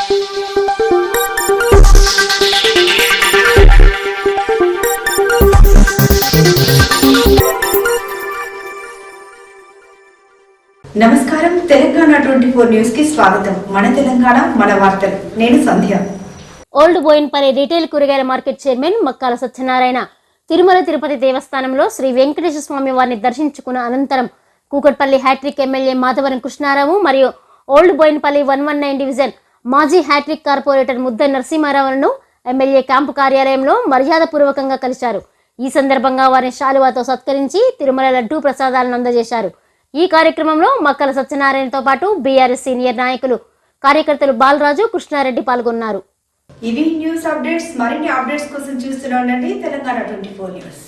నమస్కారం తెలంగాణ 24 న్యూస్ కి స్వాగతం. మన తెలంగాణ మన వార్తలు. నేను సంధ్య. ఓల్డ్ బోయిన్పల్లి రిటైల్ కూరగాయల మార్కెట్ చైర్మన్ మక్కాల సత్యనారాయణ తిరుమల తిరుపతి దేవస్థానంలో శ్రీ వెంకటేశ్వర స్వామి వారిని దర్శించుకున్న అనంతరం కూకట్పల్లి హ్యాట్రిక్ ఎమ్మెల్యే మాధవరం కృష్ణారావు మరియు ఓల్డ్ బోయిన్పల్లి 119 డివిజన్ మాజీ హ్యాట్రిక్ కార్పొరేటర్ ముద్ద నరసింహారావులను ఎమ్మెల్యే క్యాంపు కార్యాలయంలో మర్యాదపూర్వకంగా కలిశారు. ఈ సందర్భంగా వారిని శాలువాతో సత్కరించి తిరుమల లడ్డూ ప్రసాదాలను అందజేశారు. ఈ కార్యక్రమంలో మక్కల సత్యనారాయణతో పాటు బీఆర్ఎస్ సీనియర్ నాయకులు కార్యకర్తలు బాలరాజు కృష్ణారెడ్డి పాల్గొన్నారు. ఇవి న్యూస్ అప్డేట్స్. మరిన్ని అప్డేట్స్ కోసం చూస్తూనే ఉండండి తెలంగాణ 24 న్యూస్.